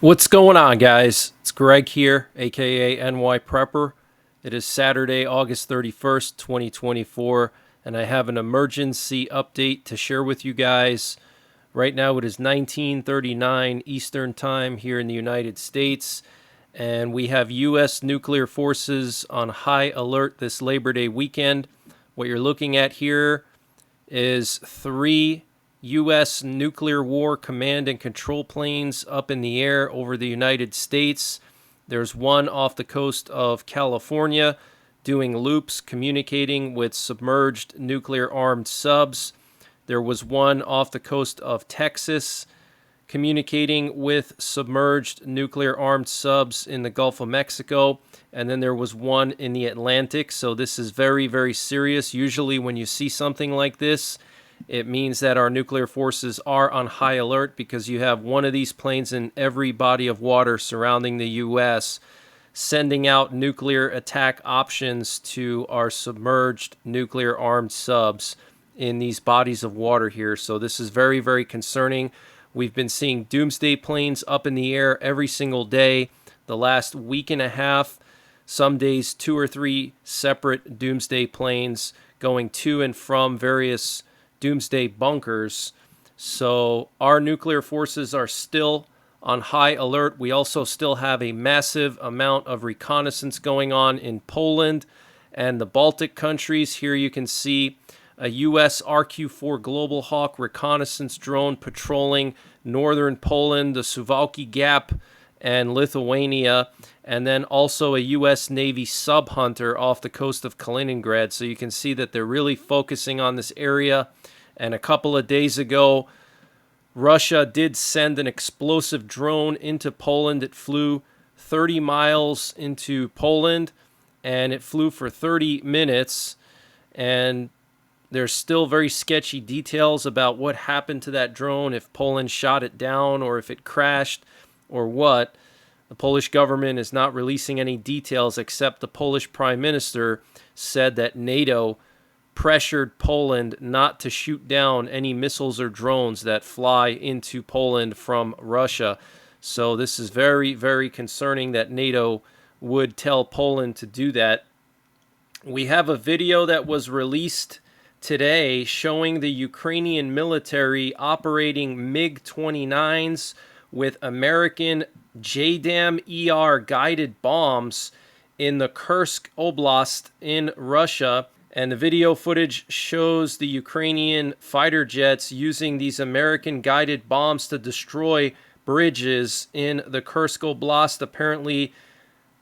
What's going on, guys? It's Greg here, aka NYPrepper. It is Saturday, August 31st, 2024, and I have an emergency update to share with you guys. Right now it is 1939 Eastern Time here in the United States, and we have U.S. nuclear forces on high alert this Labor Day weekend. What you're looking at here is 3 U.S. nuclear war command and control planes up in the air over the United States. There's one off the coast of California doing loops communicating with submerged nuclear armed subs. There was one off the coast of Texas communicating with submerged nuclear armed subs in the Gulf of Mexico. And then there was one in the Atlantic. So this is very, very serious. Usually when you see something like this, it means that our nuclear forces are on high alert because you have one of these planes in every body of water surrounding the U.S. sending out nuclear attack options to our submerged nuclear armed subs in these bodies of water here. So this is very, very concerning. We've been seeing doomsday planes up in the air every single day the last week and a half. Some days 2 or 3 separate doomsday planes going to and from various doomsday bunkers. So our nuclear forces are still on high alert. We also still have a massive amount of reconnaissance going on in Poland and the Baltic countries. Here you can see a U.S. RQ-4 Global Hawk reconnaissance drone patrolling northern Poland, the Suwałki Gap, and Lithuania, and then also a U.S. Navy sub-hunter off the coast of Kaliningrad. So you can see that they're really focusing on this area. And a couple of days ago, Russia did send an explosive drone into Poland. It flew 30 miles into Poland, and it flew for 30 minutes. And there's still very sketchy details about what happened to that drone, if Poland shot it down or if it crashed or what. The Polish government is not releasing any details, except the Polish Prime Minister said that NATO pressured Poland not to shoot down any missiles or drones that fly into Poland from Russia. So this is very, very concerning that NATO would tell Poland to do that. We have a video that was released today showing the Ukrainian military operating MiG-29s with American JDAM-ER guided bombs in the Kursk Oblast in Russia. And the video footage shows the Ukrainian fighter jets using these American guided bombs to destroy bridges in the Kursk Oblast. Apparently,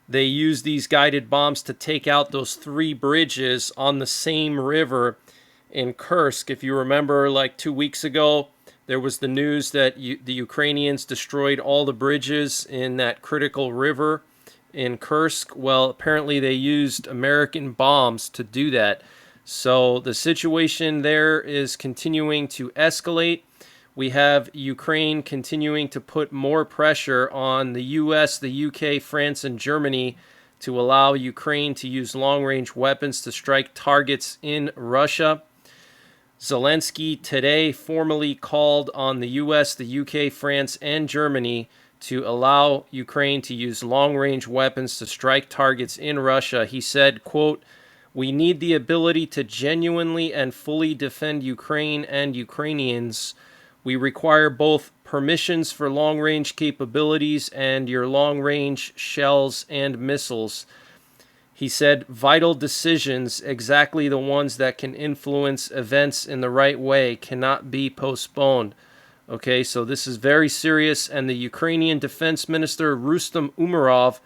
they used these guided bombs to take out those 3 bridges on the same river in Kursk. If you remember, like 2 weeks ago, there was the news that the Ukrainians destroyed all the bridges in that critical river in Kursk. Well, apparently they used American bombs to do that. So the situation there is continuing to escalate. We have Ukraine continuing to put more pressure on the US, the UK, France, and Germany to allow Ukraine to use long-range weapons to strike targets in Russia. Zelensky today formally called on the US, the UK, France, and Germany to allow Ukraine to use long-range weapons to strike targets in Russia. He said, quote, "We need the ability to genuinely and fully defend Ukraine and Ukrainians. We require both permissions for long-range capabilities and your long-range shells and missiles." He said, "Vital decisions, exactly the ones that can influence events in the right way, cannot be postponed." Okay, so this is very serious, and the Ukrainian Defense Minister Rustem Umerov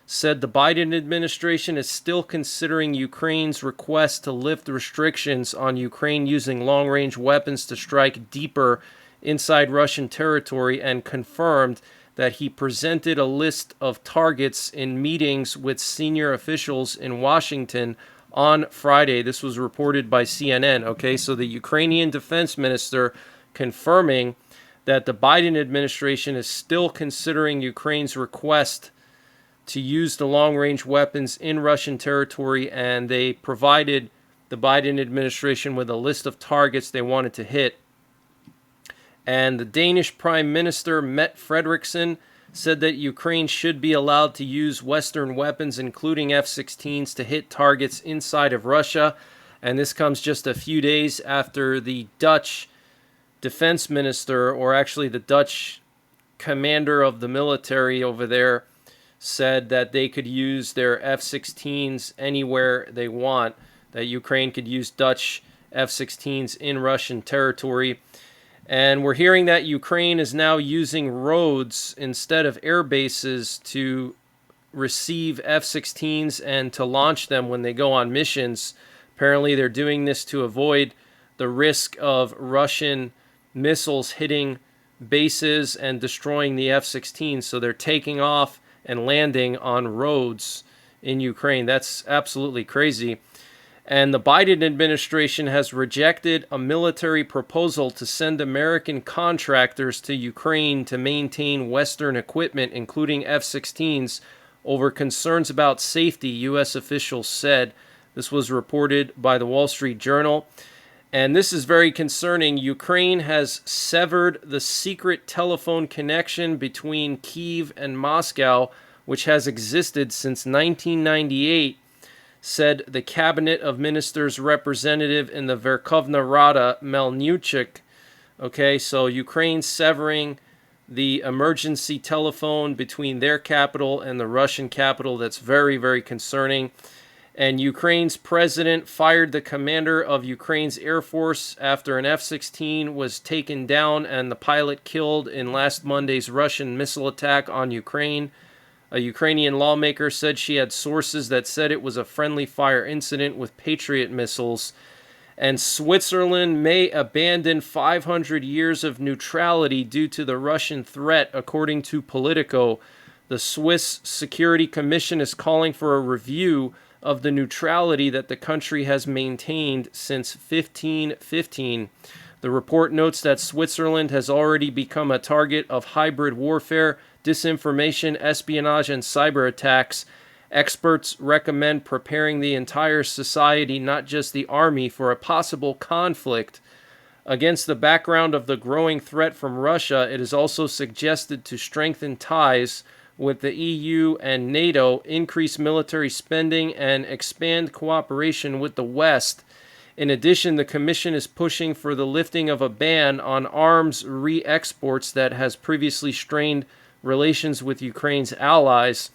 said the Biden administration is still considering Ukraine's request to lift restrictions on Ukraine using long-range weapons to strike deeper inside Russian territory, and confirmed that he presented a list of targets in meetings with senior officials in Washington on Friday. This was reported by CNN. Okay, so the Ukrainian Defense Minister confirming that the Biden administration is still considering Ukraine's request to use the long-range weapons in Russian territory, and they provided the Biden administration with a list of targets they wanted to hit. And the Danish Prime Minister Mette Frederiksen said that Ukraine should be allowed to use Western weapons, including F-16s, to hit targets inside of Russia. And this comes just a few days after the Dutch defense minister, or actually the Dutch commander of the military over there, said that they could use their F-16s anywhere they want, that Ukraine could use Dutch F-16s in Russian territory. And we're hearing that Ukraine is now using roads instead of air bases to receive F-16s and to launch them when they go on missions. Apparently, they're doing this to avoid the risk of Russian missiles hitting bases and destroying the F-16s. So they're taking off and landing on roads in Ukraine. That's absolutely crazy. And the Biden administration has rejected a military proposal to send American contractors to Ukraine to maintain Western equipment, including F-16s, over concerns about safety, U.S. officials said. This was reported by the Wall Street Journal. And this is very concerning. Ukraine has severed the secret telephone connection between Kyiv and Moscow, which has existed since 1998, said the Cabinet of Ministers representative in the Verkhovna Rada, Melnychuk. Okay, so Ukraine severing the emergency telephone between their capital and the Russian capital. That's very, very concerning. And Ukraine's president fired the commander of Ukraine's Air Force after an F-16 was taken down and the pilot killed in last Monday's Russian missile attack on Ukraine. A Ukrainian lawmaker said she had sources that said it was a friendly fire incident with Patriot missiles. And Switzerland may abandon 500 years of neutrality due to the Russian threat, according to Politico. The Swiss Security Commission is calling for a review of the neutrality that the country has maintained since 1515. The report notes that Switzerland has already become a target of hybrid warfare, disinformation, espionage, and cyber attacks. Experts recommend preparing the entire society, not just the army, for a possible conflict. Against the background of the growing threat from Russia, it is also suggested to strengthen ties with the EU and NATO, increase military spending, and expand cooperation with the West. In addition, the Commission is pushing for the lifting of a ban on arms re-exports that has previously strained relations with Ukraine's allies.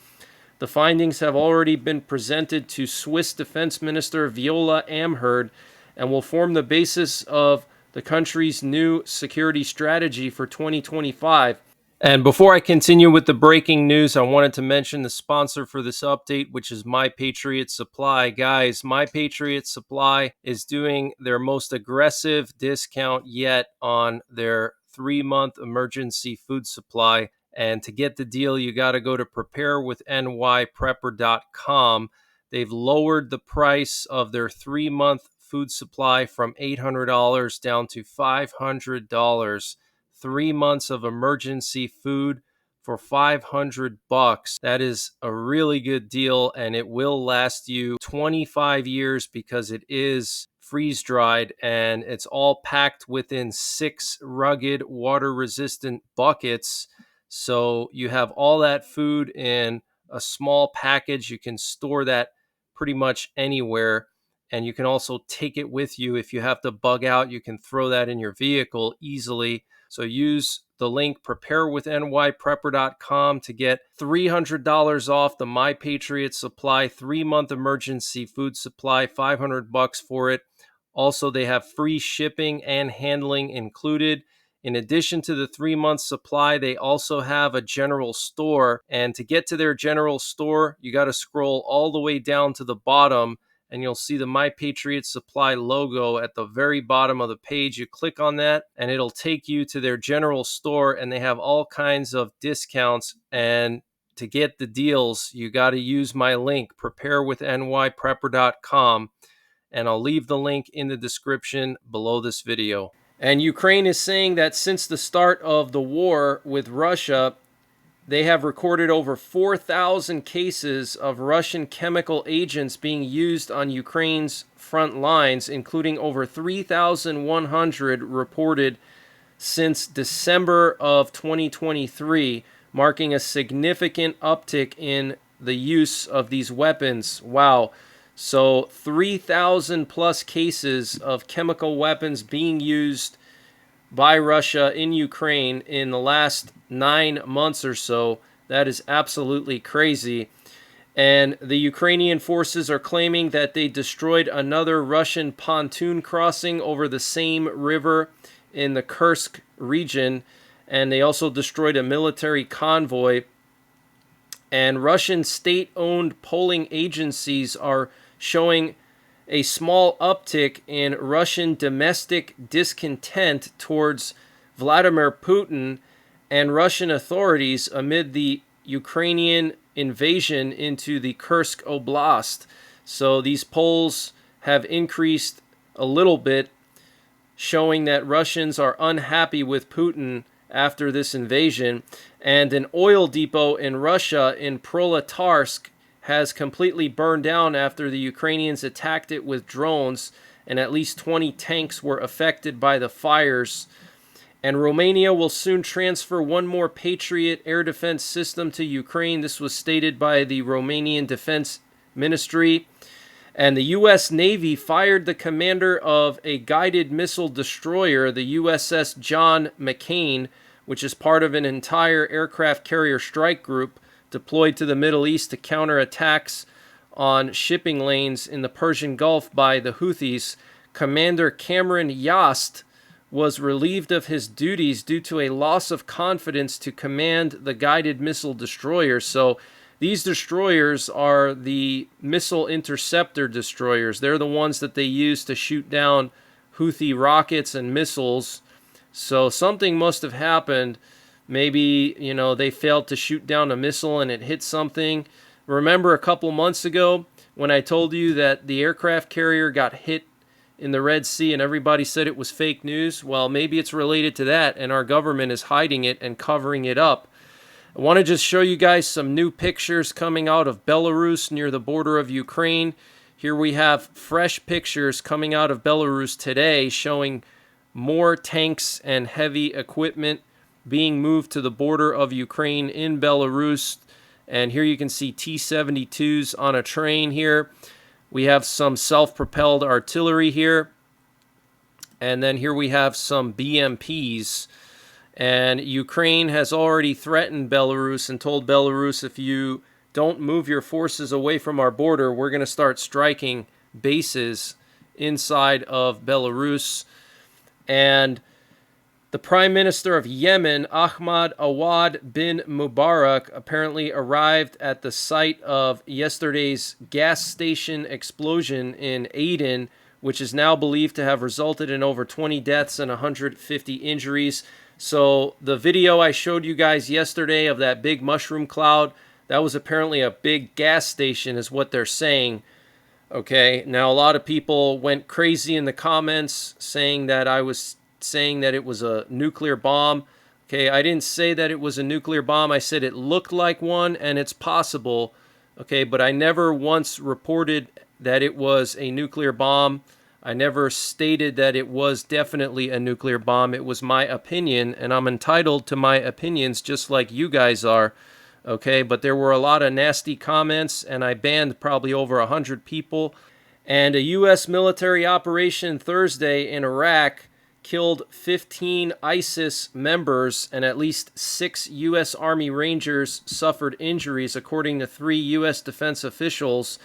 The findings have already been presented to Swiss Defense Minister Viola Amherd and will form the basis of the country's new security strategy for 2025. And before I continue with the breaking news, I wanted to mention the sponsor for this update, which is My Patriot Supply. Guys, My Patriot Supply is doing their most aggressive discount yet on their 3-month emergency food supply. And to get the deal, you got to go to preparewith.nyprepper.com. They've lowered the price of their 3-month food supply from $800 down to $500. 3 months of emergency food for $500. That is a really good deal, and it will last you 25 years because it is freeze dried and it's all packed within 6 rugged water resistant buckets. So you have all that food in a small package. You can store that pretty much anywhere. And you can also take it with you. If you have to bug out, you can throw that in your vehicle easily. So use the link preparewithnyprepper.com to get $300 off the My Patriot Supply 3-month emergency food supply, $500 for it. Also, they have free shipping and handling included. In addition to the 3-month supply, they also have a general store. And to get to their general store, you got to scroll all the way down to the bottom, and you'll see the My Patriot Supply logo at the very bottom of the page. You click on that, and it'll take you to their general store, and they have all kinds of discounts. And to get the deals, you got to use my link, preparewithnyprepper.com, and I'll leave the link in the description below this video. And Ukraine is saying that since the start of the war with Russia, they have recorded over 4,000 cases of Russian chemical agents being used on Ukraine's front lines, including over 3,100 reported since December of 2023, marking a significant uptick in the use of these weapons. Wow. So 3,000 plus cases of chemical weapons being used by Russia in Ukraine in the last 9 months or so. That is absolutely crazy. And the Ukrainian forces are claiming that they destroyed another Russian pontoon crossing over the same river in the Kursk region. And they also destroyed a military convoy. And Russian state-owned polling agencies are showing a small uptick in Russian domestic discontent towards Vladimir Putin and Russian authorities amid the Ukrainian invasion into the Kursk Oblast. So these polls have increased a little bit, showing that Russians are unhappy with Putin after this invasion. And an oil depot in Russia in Prolatarsk has completely burned down after the Ukrainians attacked it with drones, and at least 20 tanks were affected by the fires. And Romania will soon transfer one more Patriot air defense system to Ukraine. This was stated by the Romanian Defense Ministry. And the U.S. Navy fired the commander of a guided missile destroyer, the USS John McCain, which is part of an entire aircraft carrier strike group deployed to the Middle East to counter attacks on shipping lanes in the Persian Gulf by the Houthis. Commander Cameron Yost was relieved of his duties due to a loss of confidence to command the guided missile destroyer. So these destroyers are the missile interceptor destroyers. They're the ones that they use to shoot down Houthi rockets and missiles. So something must have happened. Maybe, they failed to shoot down a missile and it hit something. Remember a couple months ago when I told you that the aircraft carrier got hit in the Red Sea and everybody said it was fake news? Well, maybe it's related to that, and our government is hiding it and covering it up. I want to just show you guys some new pictures coming out of Belarus near the border of Ukraine. Here we have fresh pictures coming out of Belarus today showing more tanks and heavy equipment being moved to the border of Ukraine in Belarus. And here you can see T-72s on a train here. We have some self-propelled artillery here. And then here we have some BMPs. And Ukraine has already threatened Belarus and told Belarus, if you don't move your forces away from our border, we're going to start striking bases inside of Belarus. And the Prime Minister of Yemen, Ahmad Awad bin Mubarak, apparently arrived at the site of yesterday's gas station explosion in Aden, which is now believed to have resulted in over 20 deaths and 150 injuries. So the video I showed you guys yesterday of that big mushroom cloud, that was apparently a big gas station is what they're saying. Okay, now a lot of people went crazy in the comments saying that I was saying that it was a nuclear bomb. Okay, I didn't say that it was a nuclear bomb. I said it looked like one and it's possible. Okay, but I never once reported that it was a nuclear bomb. I never stated that it was definitely a nuclear bomb. It was my opinion, and I'm entitled to my opinions just like you guys are. Okay, but there were a lot of nasty comments, and I banned probably over 100 people. And a U.S. military operation Thursday in Iraq killed 15 ISIS members, and at least 6 U.S. Army Rangers suffered injuries, according to 3 U.S. defense officials.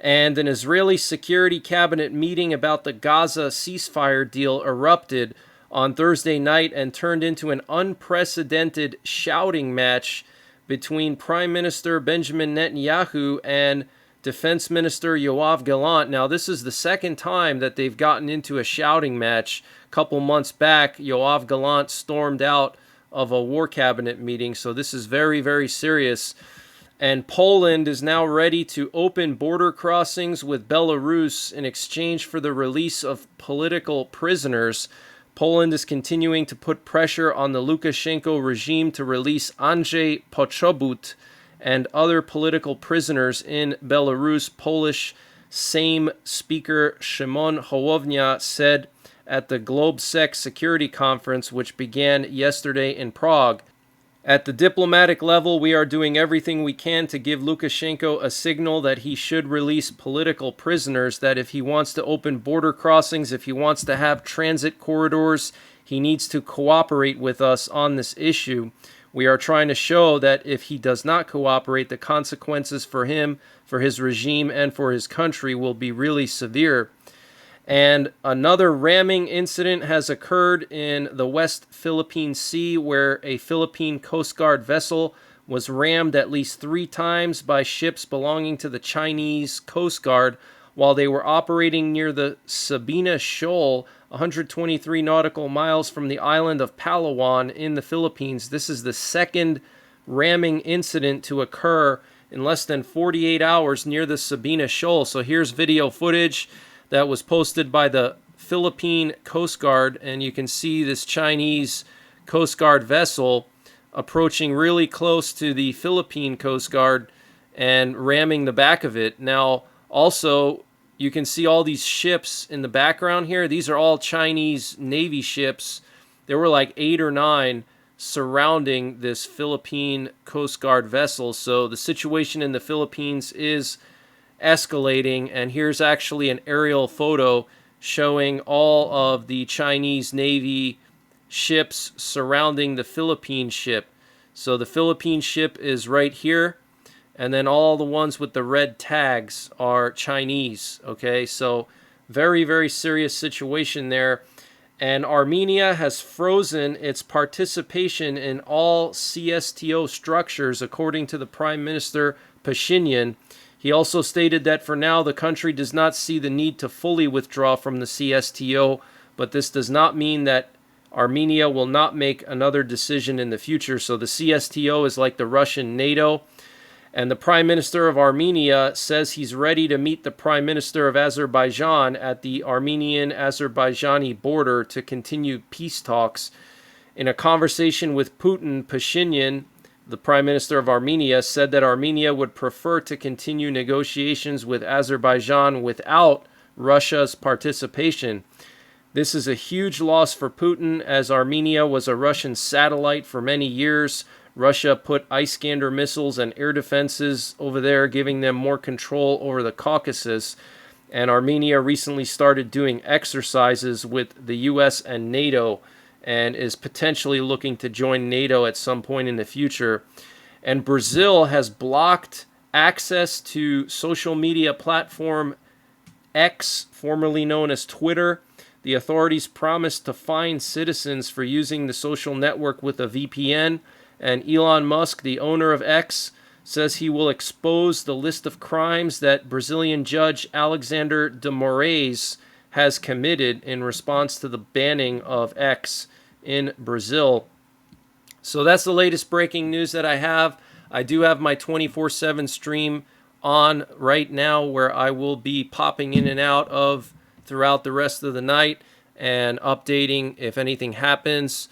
And an Israeli Security Cabinet meeting about the Gaza ceasefire deal erupted on Thursday night and turned into an unprecedented shouting match between Prime Minister Benjamin Netanyahu and Defense Minister Yoav Gallant. Now, this is the second time that they've gotten into a shouting match. A couple months back, Yoav Gallant stormed out of a war cabinet meeting, so this is very, very serious. And Poland is now ready to open border crossings with Belarus in exchange for the release of political prisoners. Poland is continuing to put pressure on the Lukashenko regime to release Andrzej Poczobut and other political prisoners in Belarus. Polish Sejm Speaker Szymon Hołownia said at the GlobeSec Security Conference, which began yesterday in Prague. At the diplomatic level, we are doing everything we can to give Lukashenko a signal that he should release political prisoners, that if he wants to open border crossings, if he wants to have transit corridors, he needs to cooperate with us on this issue. We are trying to show that if he does not cooperate, the consequences for him, for his regime, and for his country will be really severe. And another ramming incident has occurred in the West Philippine Sea, where a Philippine Coast Guard vessel was rammed at least 3 times by ships belonging to the Chinese Coast Guard while they were operating near the Sabina Shoal, 123 nautical miles from the island of Palawan in the Philippines. This is the second ramming incident to occur in less than 48 hours near the Sabina Shoal. So here's video footage that was posted by the Philippine Coast Guard, and you can see this Chinese Coast Guard vessel approaching really close to the Philippine Coast Guard and ramming the back of it. Now, also, you can see all these ships in the background here. These are all Chinese Navy ships. There were like 8 or 9 surrounding this Philippine Coast Guard vessel. So the situation in the Philippines is escalating, and here's actually an aerial photo showing all of the Chinese Navy ships surrounding the Philippine ship. So the Philippine ship is right here, and then all the ones with the red tags are Chinese. Okay, so very, very serious situation there. And Armenia has frozen its participation in all CSTO structures, according to the Prime Minister Pashinyan. He also stated that for now the country does not see the need to fully withdraw from the CSTO, but this does not mean that Armenia will not make another decision in the future. So the CSTO is like the Russian NATO. And the Prime Minister of Armenia says he's ready to meet the Prime Minister of Azerbaijan at the Armenian-Azerbaijani border to continue peace talks. In a conversation with Putin, Pashinyan, the Prime Minister of Armenia, said that Armenia would prefer to continue negotiations with Azerbaijan without Russia's participation. This is a huge loss for Putin, as Armenia was a Russian satellite for many years. Russia put Iskander missiles and air defenses over there, giving them more control over the Caucasus. And Armenia recently started doing exercises with the US and NATO, and is potentially looking to join NATO at some point in the future. And Brazil has blocked access to social media platform X, formerly known as Twitter. The authorities promised to fine citizens for using the social network with a VPN. And Elon Musk, the owner of X, says he will expose the list of crimes that Brazilian judge Alexander de Moraes has committed in response to the banning of X in Brazil. So that's the latest breaking news that I have. I do have my 24/7 stream on right now, where I will be popping in and out of throughout the rest of the night and updating if anything happens.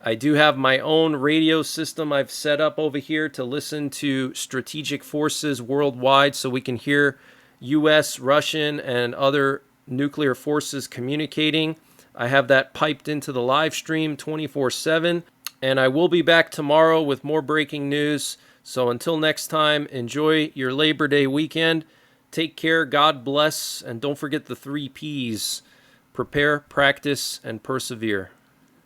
I do have my own radio system I've set up over here to listen to strategic forces worldwide, so we can hear US, Russian, and other nuclear forces communicating. I have that piped into the live stream 24/7, and I will be back tomorrow with more breaking news. So until next time, enjoy your Labor Day weekend. Take care, God bless, and don't forget the 3 Ps: prepare, practice, and persevere.